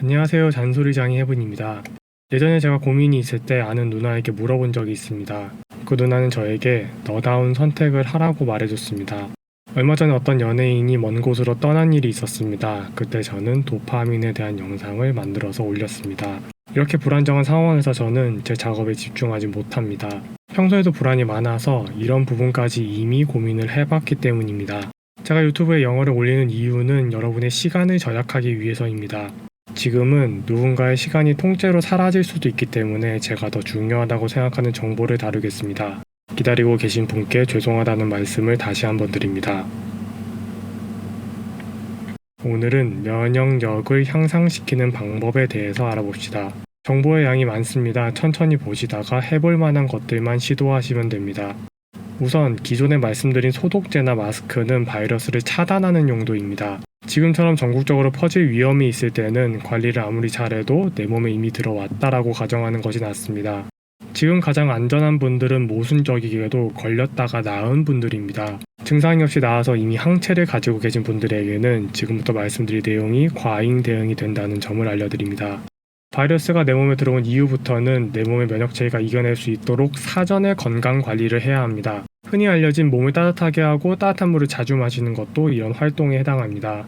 안녕하세요. 잔소리장의 해분입니다. 예전에 제가 고민이 있을 때 아는 누나에게 물어본 적이 있습니다. 그 누나는 저에게 너다운 선택을 하라고 말해줬습니다. 얼마 전에 어떤 연예인이 먼 곳으로 떠난 일이 있었습니다. 그때 저는 도파민에 대한 영상을 만들어서 올렸습니다. 이렇게 불안정한 상황에서 저는 제 작업에 집중하지 못합니다. 평소에도 불안이 많아서 이런 부분까지 이미 고민을 해봤기 때문입니다. 제가 유튜브에 영어를 올리는 이유는 여러분의 시간을 절약하기 위해서입니다. 지금은 누군가의 시간이 통째로 사라질 수도 있기 때문에 제가 더 중요하다고 생각하는 정보를 다루겠습니다. 기다리고 계신 분께 죄송하다는 말씀을 다시 한번 드립니다. 오늘은 면역력을 향상시키는 방법에 대해서 알아봅시다. 정보의 양이 많습니다. 천천히 보시다가 해볼 만한 것들만 시도하시면 됩니다. 우선 기존에 말씀드린 소독제나 마스크는 바이러스를 차단하는 용도입니다. 지금처럼 전국적으로 퍼질 위험이 있을 때는 관리를 아무리 잘해도 내 몸에 이미 들어왔다라고 가정하는 것이 낫습니다. 지금 가장 안전한 분들은 모순적이게도 걸렸다가 나은 분들입니다. 증상이 없이 나아서 이미 항체를 가지고 계신 분들에게는 지금부터 말씀드릴 내용이 과잉 대응이 된다는 점을 알려드립니다. 바이러스가 내 몸에 들어온 이후부터는 내 몸의 면역체계가 이겨낼 수 있도록 사전에 건강 관리를 해야 합니다. 흔히 알려진 몸을 따뜻하게 하고 따뜻한 물을 자주 마시는 것도 이런 활동에 해당합니다.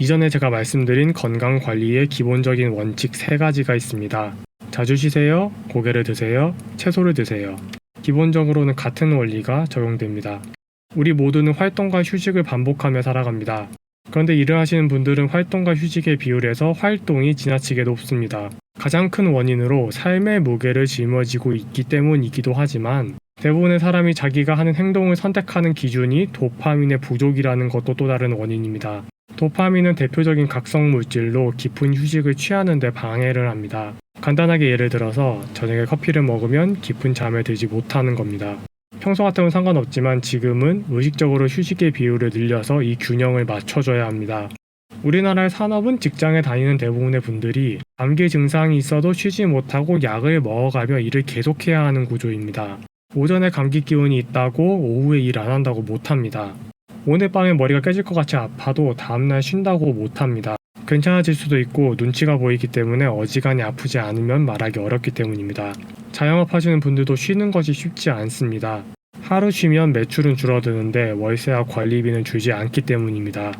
이전에 제가 말씀드린 건강 관리의 기본적인 원칙 3가지가 있습니다. 자주 쉬세요, 고개를 드세요, 채소를 드세요. 기본적으로는 같은 원리가 적용됩니다. 우리 모두는 활동과 휴식을 반복하며 살아갑니다. 그런데 일을 하시는 분들은 활동과 휴식의 비율에서 활동이 지나치게 높습니다. 가장 큰 원인으로 삶의 무게를 짊어지고 있기 때문이기도 하지만 대부분의 사람이 자기가 하는 행동을 선택하는 기준이 도파민의 부족이라는 것도 또 다른 원인입니다. 도파민은 대표적인 각성 물질로 깊은 휴식을 취하는 데 방해를 합니다. 간단하게 예를 들어서 저녁에 커피를 먹으면 깊은 잠에 들지 못하는 겁니다. 평소 같으면 상관없지만 지금은 의식적으로 휴식의 비율을 늘려서 이 균형을 맞춰줘야 합니다. 우리나라의 산업은 직장에 다니는 대부분의 분들이 감기 증상이 있어도 쉬지 못하고 약을 먹어가며 일을 계속해야 하는 구조입니다. 오전에 감기 기운이 있다고 오후에 일 안 한다고 못합니다. 오늘 밤에 머리가 깨질 것 같이 아파도 다음날 쉰다고 못합니다. 괜찮아질 수도 있고 눈치가 보이기 때문에 어지간히 아프지 않으면 말하기 어렵기 때문입니다. 자영업 하시는 분들도 쉬는 것이 쉽지 않습니다. 하루 쉬면 매출은 줄어드는데 월세와 관리비는 줄지 않기 때문입니다.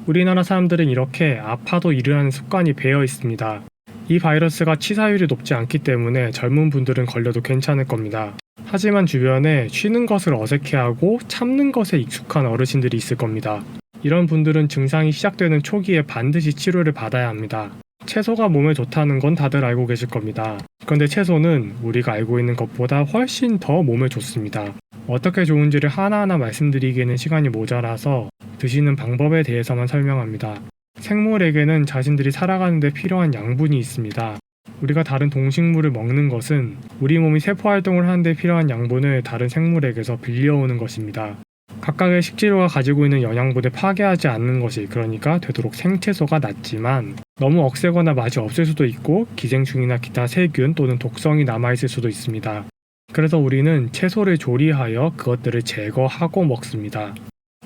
우리나라 사람들은 이렇게 아파도 일을 하는 습관이 배어 있습니다. 이 바이러스가 치사율이 높지 않기 때문에 젊은 분들은 걸려도 괜찮을 겁니다. 하지만 주변에 쉬는 것을 어색해하고 참는 것에 익숙한 어르신들이 있을 겁니다. 이런 분들은 증상이 시작되는 초기에 반드시 치료를 받아야 합니다. 채소가 몸에 좋다는 건 다들 알고 계실 겁니다. 그런데 채소는 우리가 알고 있는 것보다 훨씬 더 몸에 좋습니다. 어떻게 좋은지를 하나하나 말씀드리기에는 시간이 모자라서 드시는 방법에 대해서만 설명합니다. 생물에게는 자신들이 살아가는 데 필요한 양분이 있습니다. 우리가 다른 동식물을 먹는 것은 우리 몸이 세포 활동을 하는 데 필요한 양분을 다른 생물에게서 빌려오는 것입니다. 각각의 식재료가 가지고 있는 영양분을 파괴하지 않는 것이 그러니까 되도록 생채소가 낫지만 너무 억세거나 맛이 없을 수도 있고 기생충이나 기타 세균 또는 독성이 남아있을 수도 있습니다. 그래서 우리는 채소를 조리하여 그것들을 제거하고 먹습니다.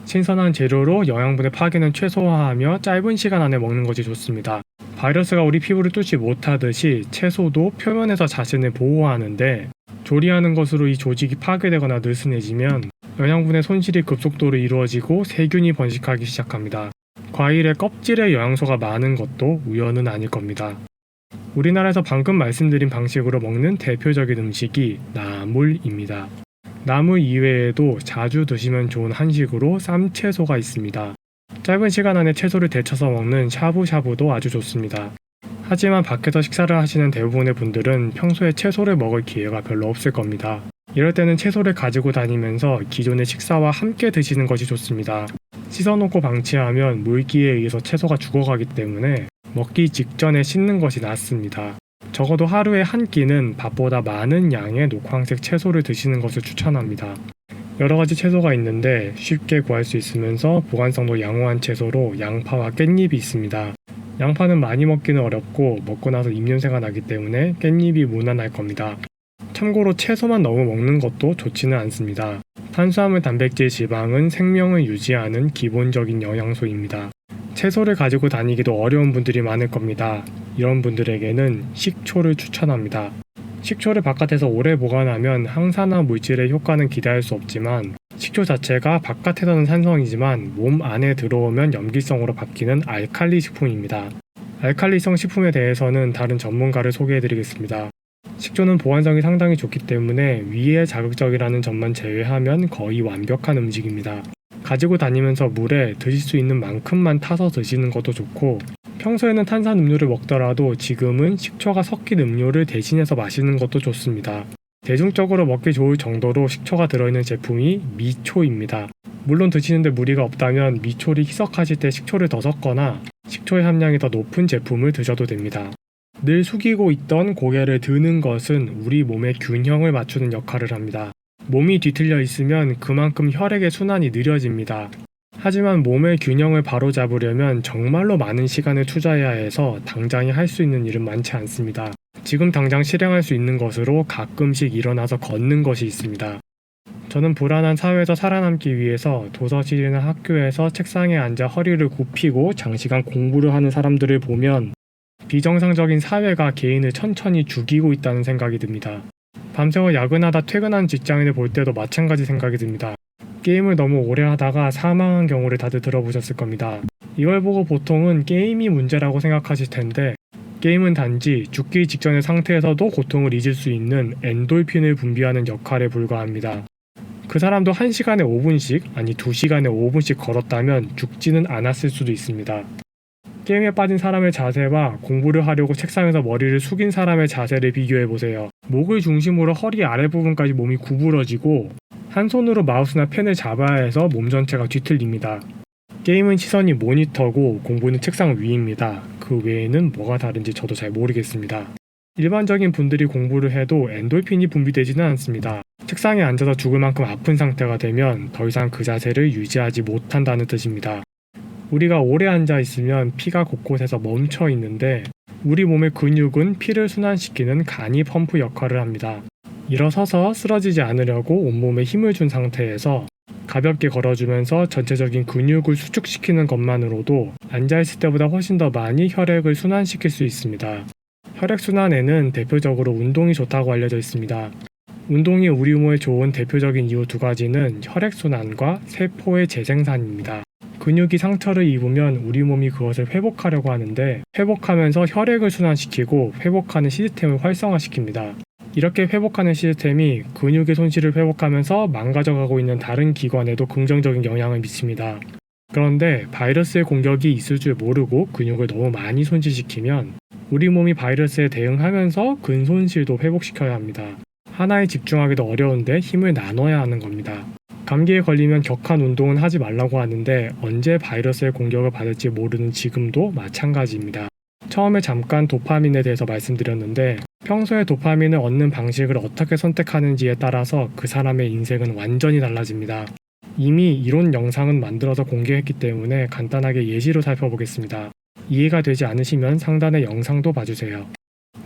신선한 재료로 영양분의 파괴는 최소화하며 짧은 시간 안에 먹는 것이 좋습니다. 바이러스가 우리 피부를 뚫지 못하듯이 채소도 표면에서 자신을 보호하는데 조리하는 것으로 이 조직이 파괴되거나 느슨해지면 영양분의 손실이 급속도로 이루어지고 세균이 번식하기 시작합니다. 과일의 껍질에 영양소가 많은 것도 우연은 아닐 겁니다. 우리나라에서 방금 말씀드린 방식으로 먹는 대표적인 음식이 나물입니다. 나물 이외에도 자주 드시면 좋은 한식으로 쌈채소가 있습니다. 짧은 시간 안에 채소를 데쳐서 먹는 샤브샤브도 아주 좋습니다. 하지만 밖에서 식사를 하시는 대부분의 분들은 평소에 채소를 먹을 기회가 별로 없을 겁니다. 이럴 때는 채소를 가지고 다니면서 기존의 식사와 함께 드시는 것이 좋습니다. 씻어놓고 방치하면 물기에 의해서 채소가 죽어가기 때문에 먹기 직전에 씻는 것이 낫습니다. 적어도 하루에 한 끼는 밥보다 많은 양의 녹황색 채소를 드시는 것을 추천합니다. 여러가지 채소가 있는데 쉽게 구할 수 있으면서 보관성도 양호한 채소로 양파와 깻잎이 있습니다. 양파는 많이 먹기는 어렵고 먹고 나서 입냄새가 나기 때문에 깻잎이 무난할 겁니다. 참고로 채소만 너무 먹는 것도 좋지는 않습니다. 탄수화물, 단백질, 지방은 생명을 유지하는 기본적인 영양소입니다. 채소를 가지고 다니기도 어려운 분들이 많을 겁니다. 이런 분들에게는 식초를 추천합니다. 식초를 바깥에서 오래 보관하면 항산화 물질의 효과는 기대할 수 없지만 식초 자체가 바깥에서는 산성이지만 몸 안에 들어오면 염기성으로 바뀌는 알칼리 식품입니다. 알칼리성 식품에 대해서는 다른 전문가를 소개해드리겠습니다. 식초는 보관성이 상당히 좋기 때문에 위에 자극적이라는 점만 제외하면 거의 완벽한 음식입니다. 가지고 다니면서 물에 드실 수 있는 만큼만 타서 드시는 것도 좋고 평소에는 탄산 음료를 먹더라도 지금은 식초가 섞인 음료를 대신해서 마시는 것도 좋습니다. 대중적으로 먹기 좋을 정도로 식초가 들어있는 제품이 미초입니다. 물론 드시는데 무리가 없다면 미초를 희석하실 때 식초를 더 섞거나 식초의 함량이 더 높은 제품을 드셔도 됩니다. 늘 숙이고 있던 고개를 드는 것은 우리 몸의 균형을 맞추는 역할을 합니다. 몸이 뒤틀려 있으면 그만큼 혈액의 순환이 느려집니다. 하지만 몸의 균형을 바로잡으려면 정말로 많은 시간을 투자해야 해서 당장에 할 수 있는 일은 많지 않습니다. 지금 당장 실행할 수 있는 것으로 가끔씩 일어나서 걷는 것이 있습니다. 저는 불안한 사회에서 살아남기 위해서 도서실이나 학교에서 책상에 앉아 허리를 굽히고 장시간 공부를 하는 사람들을 보면 비정상적인 사회가 개인을 천천히 죽이고 있다는 생각이 듭니다. 밤새워 야근하다 퇴근한 직장인을 볼 때도 마찬가지 생각이 듭니다. 게임을 너무 오래 하다가 사망한 경우를 다들 들어보셨을 겁니다. 이걸 보고 보통은 게임이 문제라고 생각하실 텐데 게임은 단지 죽기 직전의 상태에서도 고통을 잊을 수 있는 엔돌핀을 분비하는 역할에 불과합니다. 그 사람도 1시간에 5분씩 아니 2시간에 5분씩 걸었다면 죽지는 않았을 수도 있습니다. 게임에 빠진 사람의 자세와 공부를 하려고 책상에서 머리를 숙인 사람의 자세를 비교해보세요. 목을 중심으로 허리 아래 부분까지 몸이 구부러지고 한 손으로 마우스나 펜을 잡아야 해서 몸 전체가 뒤틀립니다. 게임은 시선이 모니터고 공부는 책상 위입니다. 그 외에는 뭐가 다른지 저도 잘 모르겠습니다. 일반적인 분들이 공부를 해도 엔돌핀이 분비되지는 않습니다. 책상에 앉아서 죽을 만큼 아픈 상태가 되면 더 이상 그 자세를 유지하지 못한다는 뜻입니다. 우리가 오래 앉아 있으면 피가 곳곳에서 멈춰 있는데 우리 몸의 근육은 피를 순환시키는 간이 펌프 역할을 합니다. 일어서서 쓰러지지 않으려고 온몸에 힘을 준 상태에서 가볍게 걸어주면서 전체적인 근육을 수축시키는 것만으로도 앉아있을 때보다 훨씬 더 많이 혈액을 순환시킬 수 있습니다. 혈액순환에는 대표적으로 운동이 좋다고 알려져 있습니다. 운동이 우리 몸에 좋은 대표적인 이유 2가지는 혈액순환과 세포의 재생산입니다. 근육이 상처를 입으면 우리 몸이 그것을 회복하려고 하는데 회복하면서 혈액을 순환시키고 회복하는 시스템을 활성화시킵니다. 이렇게 회복하는 시스템이 근육의 손실을 회복하면서 망가져가고 있는 다른 기관에도 긍정적인 영향을 미칩니다. 그런데 바이러스의 공격이 있을 줄 모르고 근육을 너무 많이 손실시키면 우리 몸이 바이러스에 대응하면서 근손실도 회복시켜야 합니다. 하나에 집중하기도 어려운데 힘을 나눠야 하는 겁니다. 감기에 걸리면 격한 운동은 하지 말라고 하는데 언제 바이러스의 공격을 받을지 모르는 지금도 마찬가지입니다. 처음에 잠깐 도파민에 대해서 말씀드렸는데 평소에 도파민을 얻는 방식을 어떻게 선택하는지에 따라서 그 사람의 인생은 완전히 달라집니다. 이미 이론 영상은 만들어서 공개했기 때문에 간단하게 예시로 살펴보겠습니다. 이해가 되지 않으시면 상단의 영상도 봐주세요.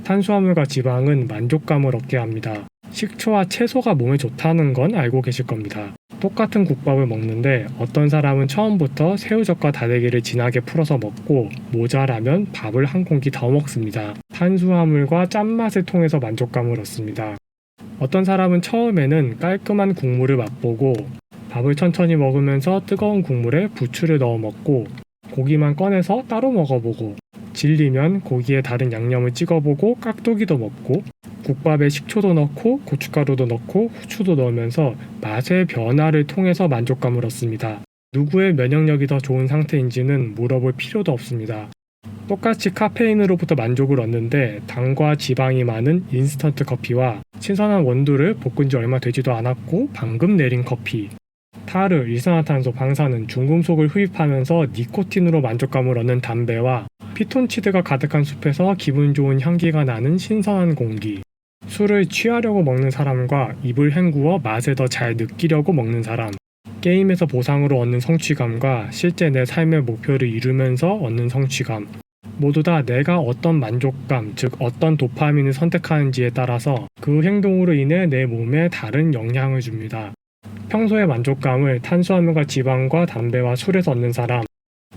탄수화물과 지방은 만족감을 얻게 합니다. 식초와 채소가 몸에 좋다는 건 알고 계실 겁니다. 똑같은 국밥을 먹는데 어떤 사람은 처음부터 새우젓과 다대기를 진하게 풀어서 먹고 모자라면 밥을 한 공기 더 먹습니다. 탄수화물과 짠맛을 통해서 만족감을 얻습니다. 어떤 사람은 처음에는 깔끔한 국물을 맛보고 밥을 천천히 먹으면서 뜨거운 국물에 부추를 넣어 먹고 고기만 꺼내서 따로 먹어보고 질리면 고기에 다른 양념을 찍어보고 깍두기도 먹고 국밥에 식초도 넣고 고춧가루도 넣고 후추도 넣으면서 맛의 변화를 통해서 만족감을 얻습니다. 누구의 면역력이 더 좋은 상태인지는 물어볼 필요도 없습니다. 똑같이 카페인으로부터 만족을 얻는데 당과 지방이 많은 인스턴트 커피와 신선한 원두를 볶은 지 얼마 되지도 않았고 방금 내린 커피, 타르, 일산화탄소, 방사능, 중금속을 흡입하면서 니코틴으로 만족감을 얻는 담배와 피톤치드가 가득한 숲에서 기분 좋은 향기가 나는 신선한 공기, 술을 취하려고 먹는 사람과 입을 헹구어 맛을 더 잘 느끼려고 먹는 사람, 게임에서 보상으로 얻는 성취감과 실제 내 삶의 목표를 이루면서 얻는 성취감, 모두 다 내가 어떤 만족감, 즉 어떤 도파민을 선택하는지에 따라서 그 행동으로 인해 내 몸에 다른 영향을 줍니다. 평소의 만족감을 탄수화물과 지방과 담배와 술에서 얻는 사람,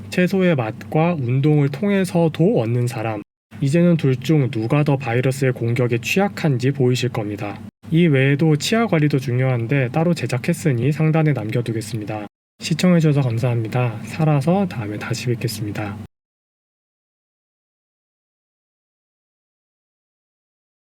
채소의 맛과 운동을 통해서도 얻는 사람, 이제는 둘 중 누가 더 바이러스의 공격에 취약한지 보이실 겁니다. 이 외에도 치아 관리도 중요한데 따로 제작했으니 상단에 남겨두겠습니다. 시청해주셔서 감사합니다. 살아서 다음에 다시 뵙겠습니다.